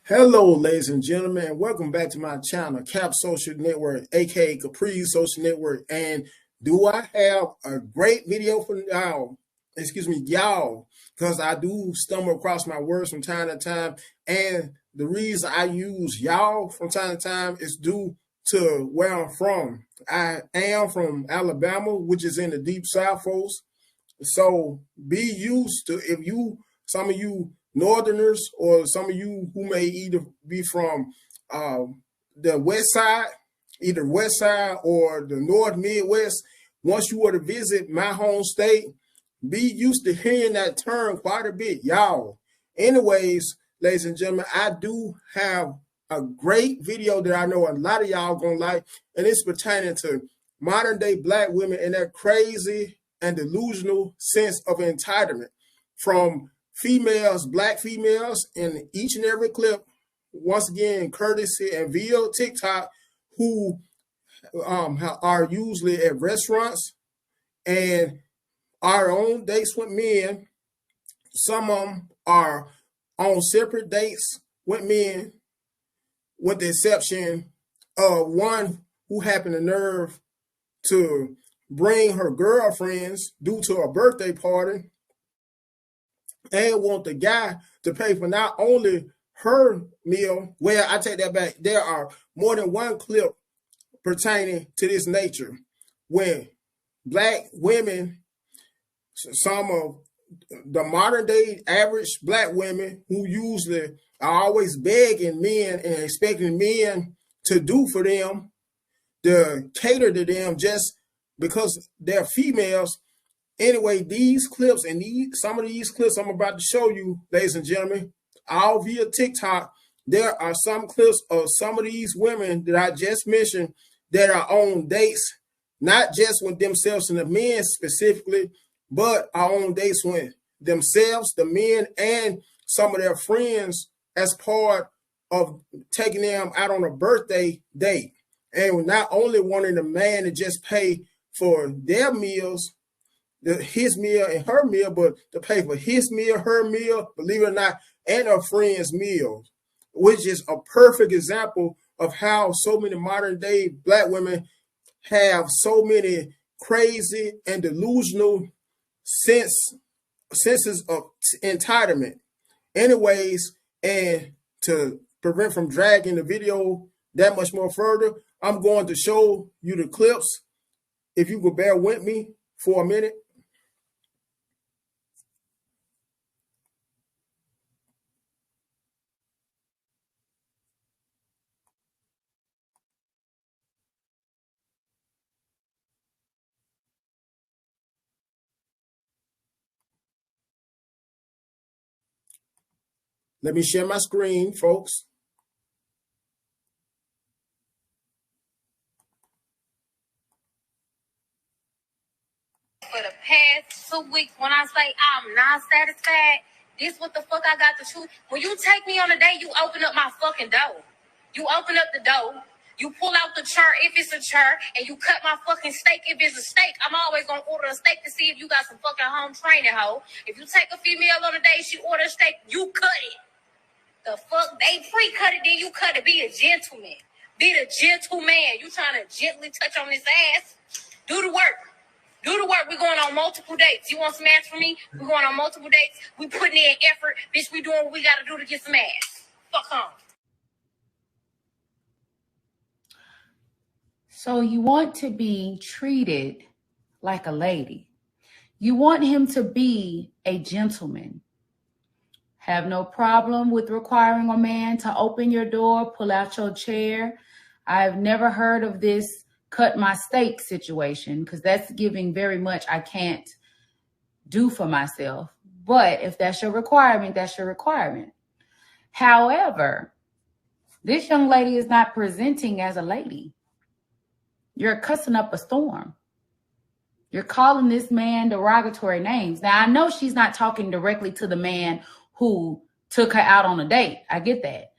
Hello, ladies and gentlemen, and welcome back to my channel, Cap Social Network, aka Capri Social Network. And do I have a great video for y'all? Y'all, because I do stumble across my words from time to time. And the reason I use y'all from time to time is due to where I'm from. I am from Alabama, which is in the deep South, folks. So be used to, some of you Northerners, or some of you who may either be from the West Side, either West Side or the North Midwest, once you were to visit my home state, be used to hearing that term quite a bit, y'all. Anyways, ladies and gentlemen, I do have a great video that I know a lot of y'all gonna like, and it's pertaining to modern day Black women and that crazy and delusional sense of entitlement from females, Black females, in each and every clip. Once again, courtesy and via TikTok, who are usually at restaurants and are on dates with men. Some of them are on separate dates with men, with the exception of one who happened to nerve to bring her girlfriends due to a birthday party and want the guy to pay for not only her meal. Well, I take that back. There are more than one clip pertaining to this nature when Black women, some of the modern day average Black women who usually are always begging men and expecting men to do for them, to cater to them just because they're females. Anyway, these clips and some of these clips I'm about to show you, ladies and gentlemen, all via TikTok, there are some clips of some of these women that I just mentioned that are on dates, not just with themselves and the men specifically, but are on dates with themselves, the men, and some of their friends as part of taking them out on a birthday date. And not only wanting the man to just pay for their meals, his meal and her meal, but to pay for his meal, her meal, believe it or not, and her friend's meals, which is a perfect example of how so many modern day Black women have so many crazy and delusional senses of entitlement. Anyways, and to prevent from dragging the video that much more further, I'm going to show you the clips. If you could bear with me for a minute. Let me share my screen, folks. For the past 2 weeks, when I say I'm not satisfied, this what the fuck I got to choose. When you take me on a date, you open up my fucking door. You open up the door. You pull out the chair if it's a chair, and you cut my fucking steak if it's a steak. I'm always gonna order a steak to see if you got some fucking home training, hoe. If you take a female on a date, she order a steak, you cut it. The fuck? They pre-cut it, then you cut it. Be a gentleman. Be the gentleman. You trying to gently touch on this ass? Do the work. Do the work. We're going on multiple dates. You want some ass from me? We're going on multiple dates. We putting in effort. Bitch, we doing what we got to do to get some ass. Fuck on. So you want to be treated like a lady. You want him to be a gentleman. Have no problem with requiring a man to open your door, pull out your chair. I've never heard of this cut my steak situation, because that's giving very much I can't do for myself. But if that's your requirement, that's your requirement. However, this young lady is not presenting as a lady. You're cussing up a storm. You're calling this man derogatory names. Now, I know she's not talking directly to the man who took her out on a date. I get that.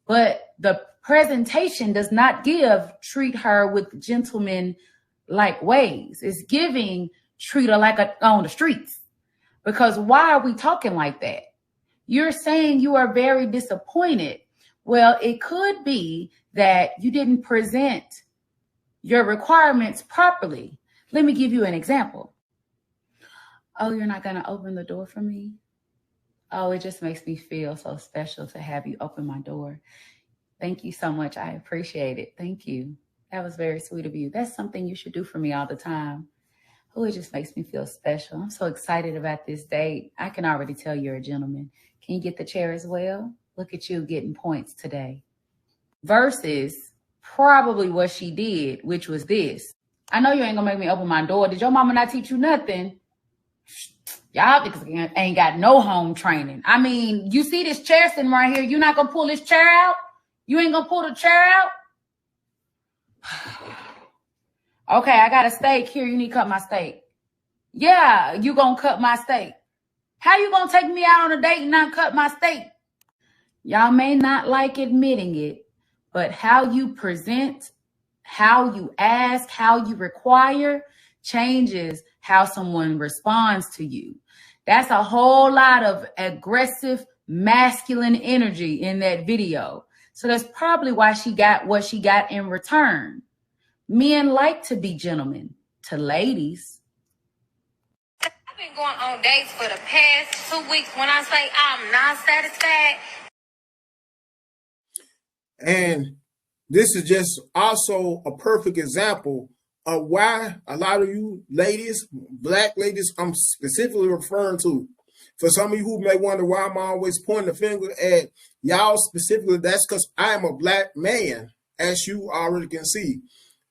But the presentation does not treat her with gentleman-like ways. It's giving treat her like on the streets. Because why are we talking like that? You're saying you are very disappointed Well, it could be that you didn't present your requirements properly. Let me give you an example. Oh, you're not going to open the door for me? Oh, it just makes me feel so special to have you open my door. Thank you so much. I appreciate it. Thank you. That was very sweet of you. That's something you should do for me all the time. Oh, it just makes me feel special. I'm so excited about this date. I can already tell you're a gentleman. Can you get the chair as well? Look at you getting points today. Versus probably what she did, which was this. I know you ain't gonna make me open my door. Did your mama not teach you nothing? Y'all niggas ain't got no home training. I mean, you see this chair sitting right here. You not gonna pull this chair out? You ain't gonna pull the chair out? Okay, I got a steak here. You need to cut my steak. Yeah, you gonna cut my steak. How you gonna take me out on a date and not cut my steak? Y'all may not like admitting it, but how you present, how you ask, how you require changes how someone responds to you. That's a whole lot of aggressive, masculine energy in that video. So that's probably why she got what she got in return. Men like to be gentlemen to ladies. I've been going on dates for the past 2 weeks. When I say I'm not satisfied. And this is just also a perfect example of why a lot of you ladies, black ladies, I'm specifically referring to. For some of you who may wonder why I'm always pointing the finger at y'all specifically, that's because I am a black man, as you already can see.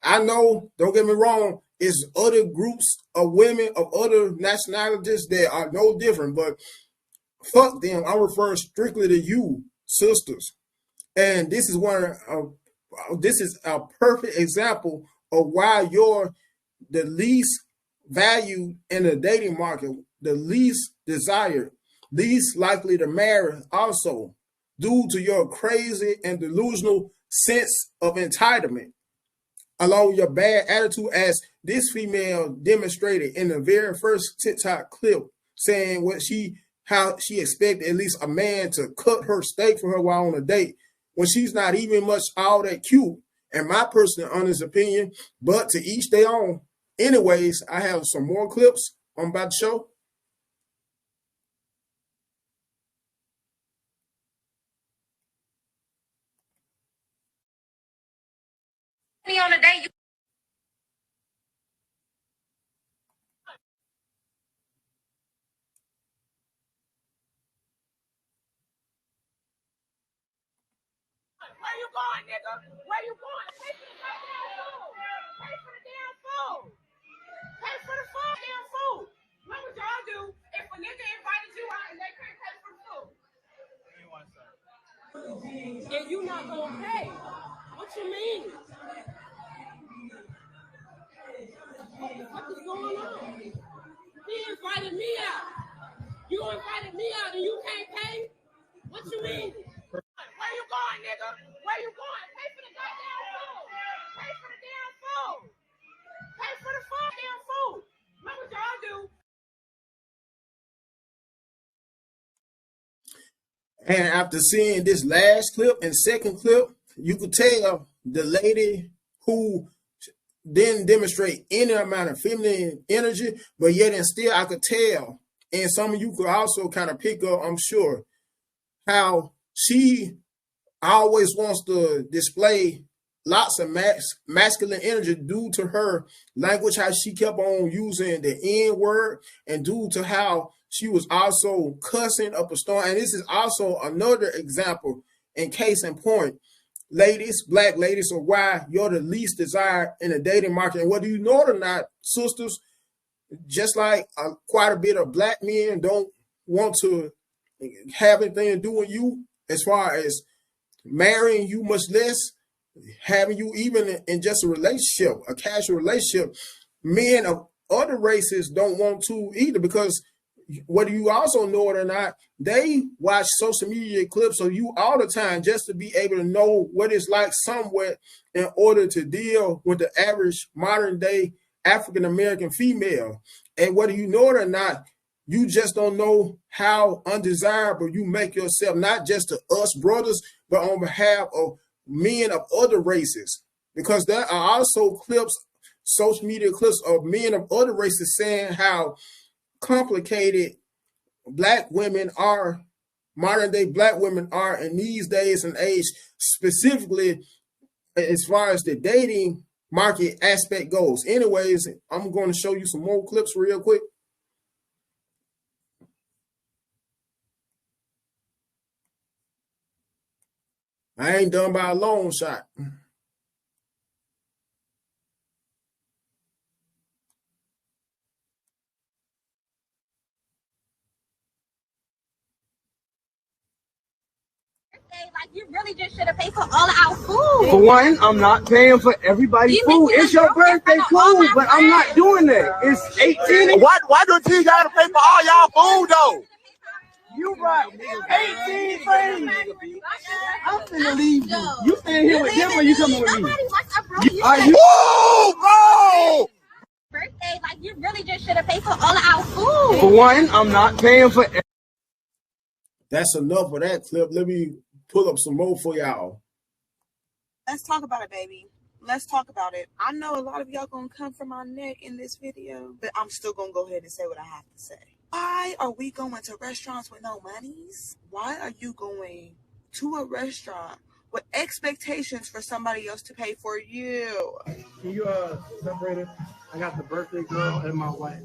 I know, don't get me wrong, it's other groups of women of other nationalities that are no different, but fuck them. I'm referring strictly to you, sisters. And this is this is a perfect example of why you're the least valued in the dating market, the least desired, least likely to marry also, due to your crazy and delusional sense of entitlement, along with your bad attitude, as this female demonstrated in the very first TikTok clip, saying how she expected at least a man to cut her steak for her while on a date, when she's not even much all that cute, in my personal honest opinion, but to each their own. Anyways, I have some more clips I'm about to show. Me on a date. Where you going, nigga? Where you going? Pay for the goddamn food. Pay for the damn food. Pay for the damn food. What would y'all do if a nigga invited you out and they couldn't pay for the food? And you not gonna pay? What you mean? What the fuck is going on? He invited me out. You invited me out and you can't pay? What you mean? Where you going, nigga? Where you going? Pay for the goddamn food. Pay for the damn food. Pay for the damn food. What would y'all do? And after seeing this last clip and second clip, you could tell the lady who didn't demonstrate any amount of feminine energy, but yet and still I could tell, and some of you could also kind of pick up, I'm sure, how she always wants to display lots of masculine energy due to her language, how she kept on using the N word, and due to how she was also cussing up a storm. And this is also another example, in case in point, ladies, black ladies, of why you're the least desired in the dating market. And whether you know it or not, sisters, just like quite a bit of black men don't want to have anything to do with you as far as marrying you, much less having you even in just a relationship, a casual relationship. Men of other races don't want to either, because whether you also know it or not, they watch social media clips of you all the time just to be able to know what it's like somewhat in order to deal with the average modern day African-American female. And whether you know it or not, You just don't know how undesirable you make yourself, not just to us brothers, but on behalf of men of other races. Because there are also clips, social media clips of men of other races saying how complicated black women are, modern day black women are in these days and age, specifically as far as the dating market aspect goes. Anyways, I'm going to show you some more clips real quick. I ain't done by a long shot. Like, you really just should have paid for all of our food. For one, I'm not paying for everybody's food. It's your birthday, cool, but I'm not doing that. It's 18. Why do you gotta pay for all y'all food though? You brought 18 friends. I'm finna leave you. You staying here with them or you coming with me? Are you? Whoa, bro! Birthday, like, you really just should have paid for all of our food. For one, I'm not paying for. That's enough of that clip. Let me pull up some more for y'all. Let's talk about it, baby. Let's talk about it. I know a lot of y'all gonna come for my neck in this video, but I'm still gonna go ahead and say what I have to say. Why are we going to restaurants with no monies? Why are you going to a restaurant with expectations for somebody else to pay for you? Can you separate it? I got the birthday girl and my wife.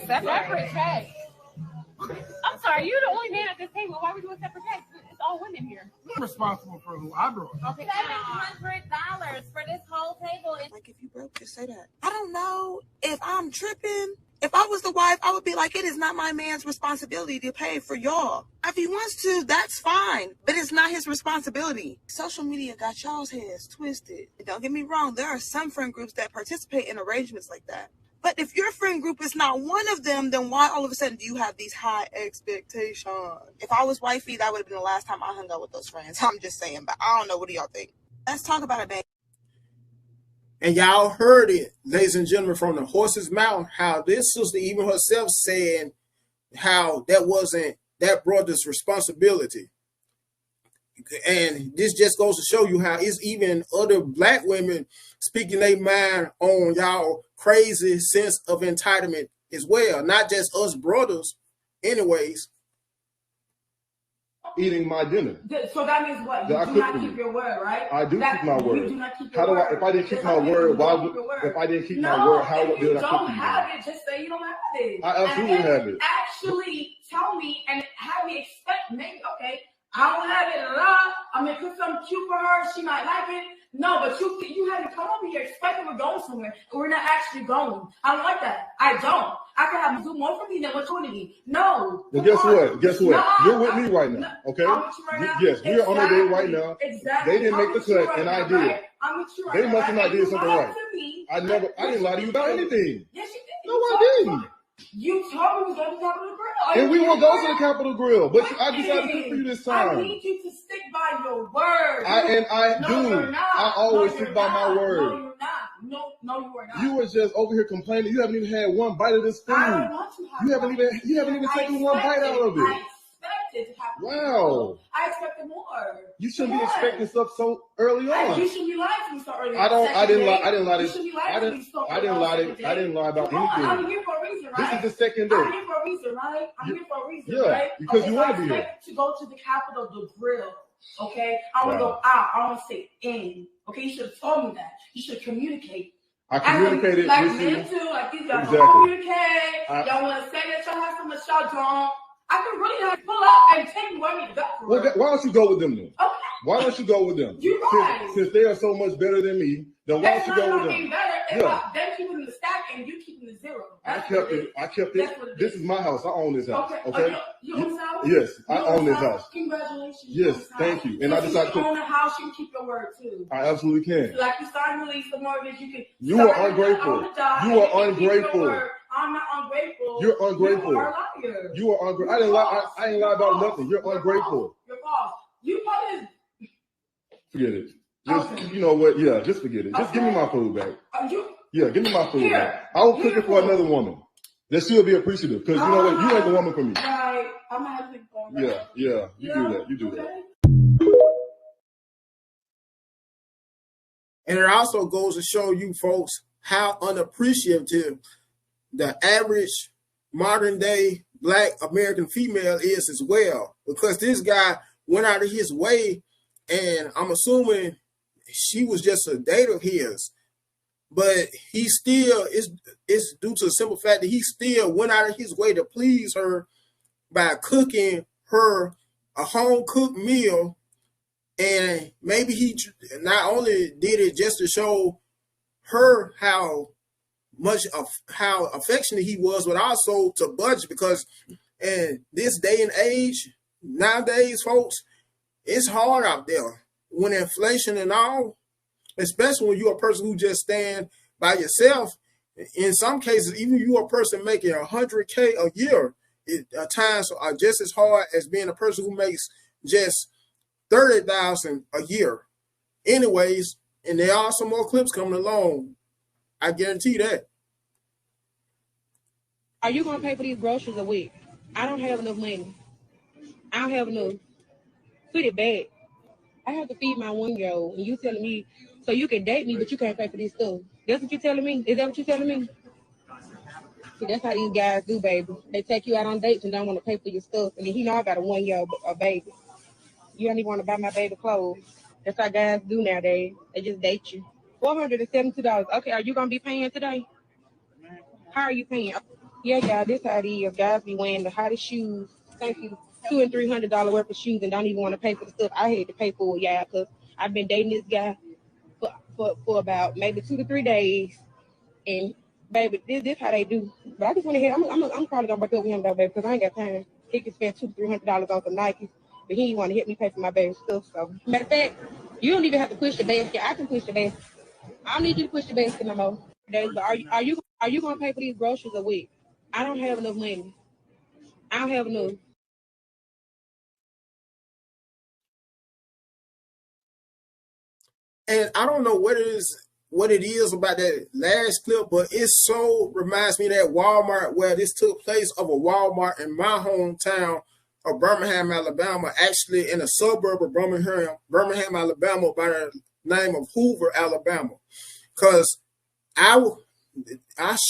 Separate checks. I'm sorry, you're the only man at this table. Why are we doing separate checks? It's all women here. I'm responsible for who I brought. Okay, $700 for this whole table. Like, if you broke, just say that. I don't know if I'm tripping. If I was the wife, I would be like, it is not my man's responsibility to pay for y'all. If he wants to, that's fine, but it's not his responsibility. Social media got y'all's heads twisted. Don't get me wrong, there are some friend groups that participate in arrangements like that. But if your friend group is not one of them, then why all of a sudden do you have these high expectations? If I was wifey, that would have been the last time I hung out with those friends. I'm just saying, but I don't know. What do y'all think? Let's talk about it, baby. And y'all heard it, ladies and gentlemen, from the horse's mouth, how this sister, even herself, saying how that wasn't that brother's responsibility. And this just goes to show you how it's even other black women speaking their mind on y'all crazy sense of entitlement as well. Not just us brothers. Anyways. Eating my dinner. So that means what? You do not keep your word, right? I do keep my word. You do not keep your word. If I didn't keep my word, why would, if I didn't keep my word, how would I cook you? If you don't have it, just say you don't have it. I absolutely have it. Actually tell me and have me expect, maybe, okay, I don't have it, I'm gonna put something cute for her, she might like it. No, but you had to come over here expecting we're going somewhere, and we're not actually going. I don't like that. I don't. I can have do more for me than what you want to be. No. Well, guess what? Guess what? No, you're with me right now, okay? I'm with you right now. Yes, we're on a date right now. Exactly. They didn't make the cut, right and now, I did. Right? I'm with you right they now. must have not did something right. I didn't lie to you about anything. Yes, you did. No, I didn't. You told me we were going to Capitol Grill. And we will go to the Capitol Grill, but I decided to cook for you this time. I need you to stick by your word. I do. I always stick by my word. No, you're not. No, you are not. You were just over here complaining. You haven't even had one bite of this food. I don't want to have You haven't even taken one bite out of it. I expected to have wow. I expected more. You shouldn't be expecting stuff so early on. You shouldn't be lying to me so early. I didn't lie. I didn't lie. You should be lying to me so early. I didn't lie about anything. I'm here for a reason, right? This is the second day. I'm here for a reason, right? I'm here for a reason, yeah, right? because you want to be here. here. To go to the Capitol, the grill. Okay, I want to go out. I want to stay in. Okay, you should have told me that. You should communicate. I communicated like with you. Men too, like these guys exactly. don't communicate. Y'all want to say that y'all have so much, y'all don't. I can really have to pull up and take me where I need to go. Well, why don't you go with them then? Okay. Why don't you go with them? You're right. Since they are so much better than me, then why don't you go with them? They're keeping the stack and you keeping the zero. I kept it. This is my house. I own this house. Okay. You own this house? Yes, I own this house. Congratulations. Yes, thank you. And I decided to own a house, you can keep your word too. I absolutely can. Like you signed release the mortgage, you can. You are ungrateful. You are ungrateful. I'm not ungrateful. You're ungrateful. You are a liar. You are ungrateful. I didn't lie about nothing. You're ungrateful. You're false. You probably. Forget it. Just you know what? Yeah, just forget it. Just give me my food back. Yeah, give me my food back. I will cook it for another woman. They still be appreciative because you know what, you ain't the woman for me. Right. I'm gonna have to think about that. Yeah, you do that. You do that. And it also goes to show you folks how unappreciative the average modern day Black American female is as well. Because this guy went out of his way, and I'm assuming she was just a date of his. But he still, it's due to the simple fact that he still went out of his way to please her by cooking her a home cooked meal. And maybe he not only did it just to show her how affectionate he was, but also to budget, because in this day and age, nowadays, folks, it's hard out there when inflation and all, especially when you're a person who just stand by yourself. In some cases, even you a person making $100K a year, at times are just as hard as being a person who makes just $30,000 a year. Anyways, and there are some more clips coming along. I guarantee that. Are you gonna pay for these groceries a week? I don't have enough money. I don't have enough. Put it back. I have to feed my 1-year-old, and you telling me so you can date me, but you can't pay for this stuff. That's what you're telling me? Is that what you're telling me? See, that's how these guys do, baby. They take you out on dates and don't want to pay for your stuff. And then he know I got a 1-year-old baby. You don't even want to buy my baby clothes. That's how guys do nowadays. They just date you. $472. Okay, are you gonna be paying today? How are you paying? Yeah, y'all, this how it is. Guys be wearing the hottest shoes. Thank you. $200 and $300 worth of shoes and don't even want to pay for the stuff I had to pay for it, y'all, because I've been dating this guy for about maybe 2 to 3 days. And baby, this how they do. But I just went ahead. I'm probably gonna break up with him though, baby, because I ain't got time. He can spend $200 to $300 on some Nikes, but he ain't want to help me pay for my baby stuff. So matter of fact, you don't even have to push the basket. I can push the basket. I don't need you to push the basket no more. But are you gonna pay for these groceries a week? I don't have enough money. I don't have enough. And I don't know what it is about that last clip, but it so reminds me of that Walmart where this took place of a Walmart in my hometown of Birmingham, Alabama, actually in a suburb of Birmingham, Alabama, by the name of Hoover, Alabama. Because I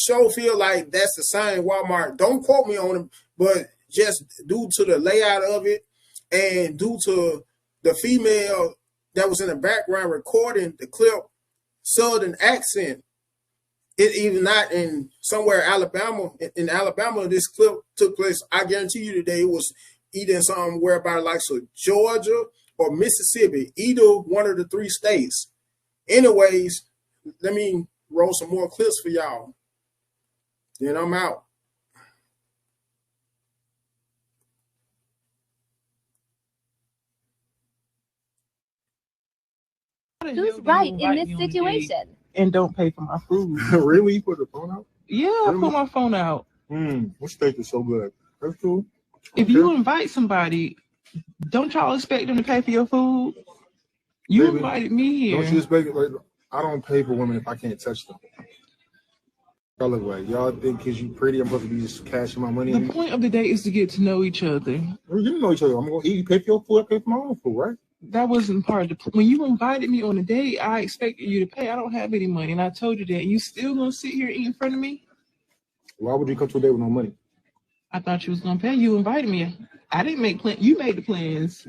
sure feel like that's the same Walmart. Don't quote me on it, but just due to the layout of it and due to the female that was in the background recording the clip, Southern accent, it even not in somewhere Alabama. In Alabama, this clip took place. I guarantee you today it was either in somewhere about like so Georgia or Mississippi, either one of the 3 states. Anyways, let me roll some more clips for y'all. Then I'm out. Who's right in this situation? And don't pay for my food. Really? You put the phone out? Yeah, I put my phone out. What steak is so good? That's cool. If you invite somebody, don't y'all expect them to pay for your food? You Baby, invited me here. Don't you expect it? Like, I don't pay for women if I can't touch them. Y'all look like y'all think because you pretty, I'm supposed to be just cashing my money. The point of the date is to get to know each other. We didn't know each other. I'm gonna eat, pay for your food, I pay for my own food, right? That wasn't part of the. When you invited me on a date, I expected you to pay. I don't have any money, and I told you that. You still gonna sit here and eat in front of me? Why would you come to a date with no money? I thought you was gonna pay. You invited me. I didn't make plans. You made the plans.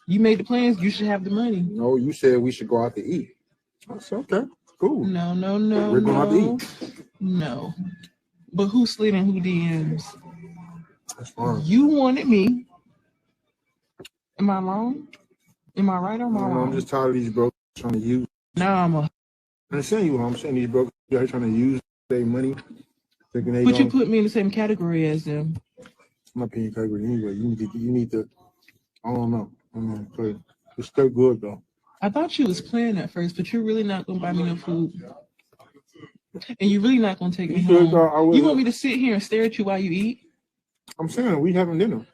You made the plans. You should have the money. No, you said we should go out to eat. I said, okay, cool. No. We're going out to eat. No. But who slid in who DMs? That's fine. You wanted me. Am I wrong? Am I right or am I wrong? I'm just tired of these brokers trying to use. I understand you. I'm saying these brokers are trying to use their money. Thinking they you put me in the same category as them. I'm not paying category anyway. You need to. I don't know. It's still good though. I thought you was playing at first, but you're really not gonna buy me no food. And you're really not gonna take me home. You want me to sit here and stare at you while you eat? I'm saying we having dinner.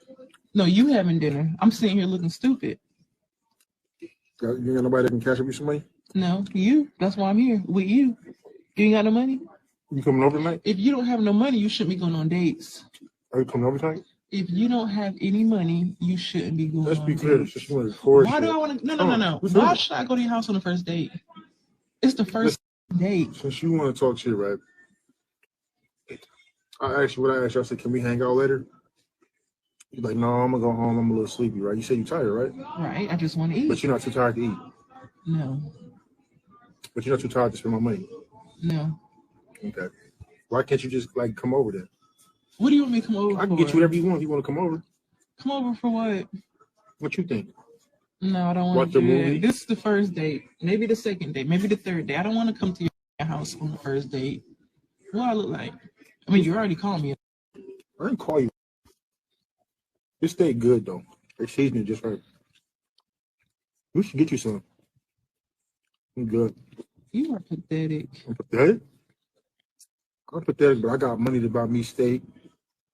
No, you having dinner. I'm sitting here looking stupid. You ain't got nobody that can cash up you some money? No, you. That's why I'm here with you. You ain't got no money? You coming over tonight? If you don't have no money, you shouldn't be going on dates. Are you coming over tonight? If you don't have any money, you shouldn't be going on dates. Let's be clear. Why do I want to? No. Why should I go to your house on the first date? It's the first date. Since you want to talk shit, right? I asked you what I asked you. I said, can we hang out later? You're like, no, I'm going to go home. I'm a little sleepy, right? You said you're tired, right? Right. I just want to eat. But you're not too tired to eat? No. But you're not too tired to spend my money? No. Okay. Why can't you just, like, come over then? What do you want me to come over for? I can get you whatever you want if you want to come over. Come over for what? What you think? No, I don't want to do that. This is the first date. Maybe the second date. Maybe the third date. I don't want to come to your house on the first date. What do I look like? I mean, you already called me. I didn't call you. This steak good, though. They seasoned it just right. We should get you some. I'm good. You are pathetic. I'm pathetic? I'm pathetic, but I got money to buy me steak,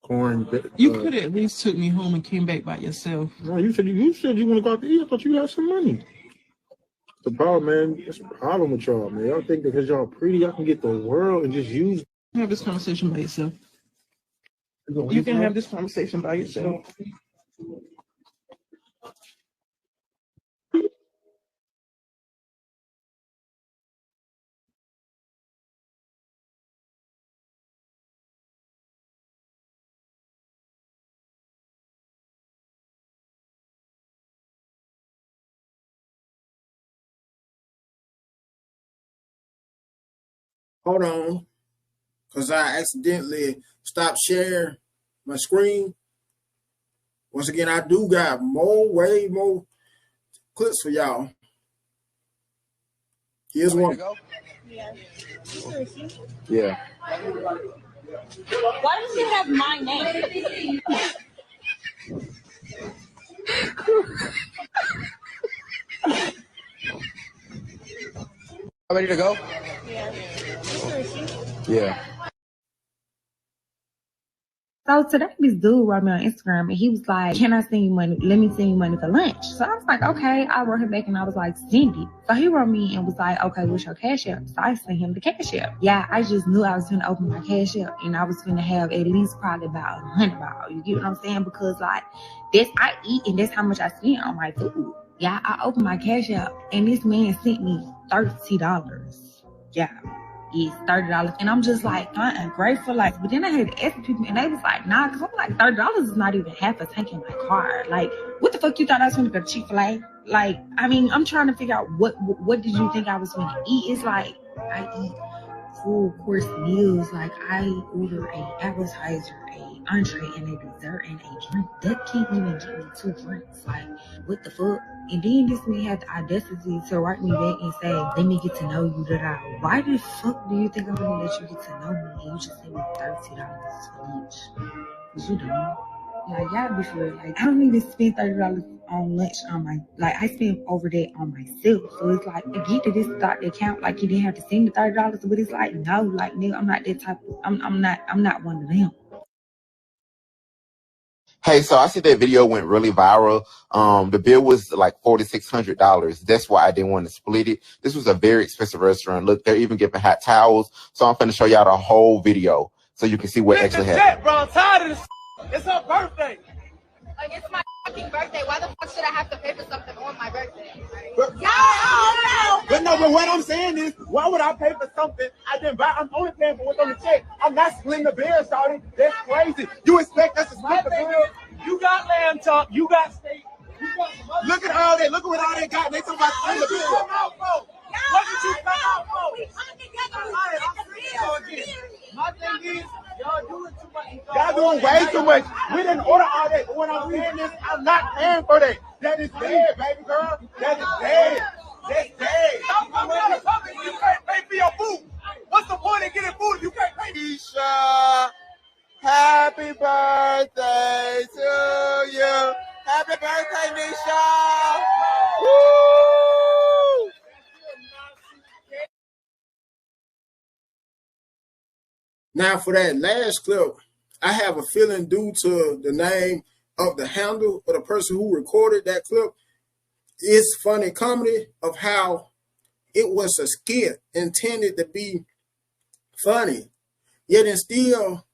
corn. You could have at least took me home and came back by yourself. No, you said you want to go out to eat. I thought you had some money. The problem, man, that's the problem with y'all, man. Y'all think that because y'all pretty, y'all can get the world and just use. Have this conversation by yourself. You can have this conversation by yourself. Hold on, because I accidentally stopped sharing my screen. Once again, I do got way more clips for y'all. Here's one. Yeah. Why does it have my name? Ready to go? Yeah. So today this dude wrote me on Instagram and he was like, can I send you money? Let me send you money for lunch. So I was like, okay. I wrote him back and I was like, send it. So he wrote me and was like, okay, what's your cash app? So I sent him the cash app. Yeah, I just knew I was going to open my cash app and I was going to have at least probably about $100. You get what I'm saying? Because like, I eat and that's how much I spend on my food. Yeah, I opened my cash app and this man sent me $30. Yeah. It's $30. And I'm just like, I'm grateful. Like, but then I had to ask people and they was like, nah, because I'm like, $30 is not even half a tank in my car. Like, what the fuck you thought I was going to go to Chick-fil-A? Like, I mean, I'm trying to figure out what did you think I was going to eat? It's like, I eat full course meals. Like, I order an appetizer, a entree, and a dessert, and a drink. That can't even give me 2 drinks. Like, what the fuck? And then this man had the audacity to write me back and say, let me get to know you. Why the fuck do you think I'm gonna let you get to know me? And you just sent me $30 for lunch. Cause you don't. Like, y'all be for real. Like, I don't even spend $30 on lunch on my, like, I spend over that on myself. So it's like, I get that this thought that count, like, you didn't have to send the $30, but it's like, no, like, nigga, I'm not that type of, I'm not one of them. Hey, so I see that video went really viral. The bill was like $4,600. That's why I didn't want to split it. This was a very expensive restaurant. Look, they're even giving hot towels. So I'm finna show y'all the whole video so you can see what actually happened. Bro, I'm tired of this. It's her birthday. Like, it's my fucking birthday. Why the fuck should I have to pay for something on my birthday? But what I'm saying is, why would I pay for something I didn't buy? I'm only paying for what's on the check. I'm not splitting the bill, shawty. That's crazy. You expect us to split the bill? You got lamb chop. You got steak. Look at all that. Look at what all they got. They talking about splitting the bill. What did you come out for? My thing is, y'all doing too much. Y'all doing way too much. We didn't order all that. But when I'm saying this, I'm not paying for that. That is dead, baby girl. That is dead. That's dead. You can't pay for your food. What's the point of getting food if you can't pay? Nisha, happy birthday to you. Happy birthday, Nisha. Woo! Now, for that last clip, I have a feeling due to the name of the handle or the person who recorded that clip, it's funny comedy of how it was a skit intended to be funny. yet and still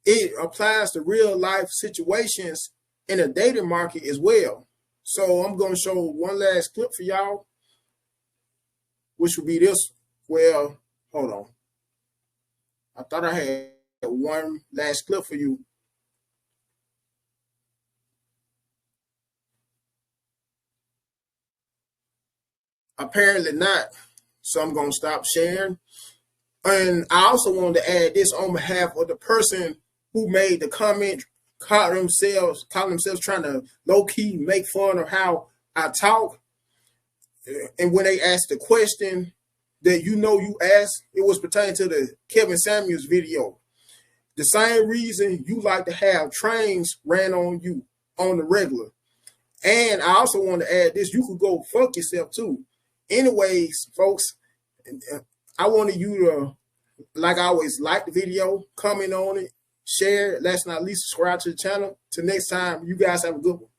it applies to real life situations in the dating market as well. So I'm going to show one last clip for y'all, which will be this. Well, hold on. I thought I had one last clip for you. Apparently not. So I'm going to stop sharing. And I also wanted to add this on behalf of the person who made the comment, caught themselves trying to low-key make fun of how I talk. And when they asked the question that you asked, it was pertaining to the Kevin Samuels video. The same reason you like to have trains ran on you on the regular. And I also want to add this, you could go fuck yourself too. Anyways, folks, I wanted you to, like I always, like the video, comment on it, share it. Last but not least, subscribe to the channel. Till next time, you guys have a good one.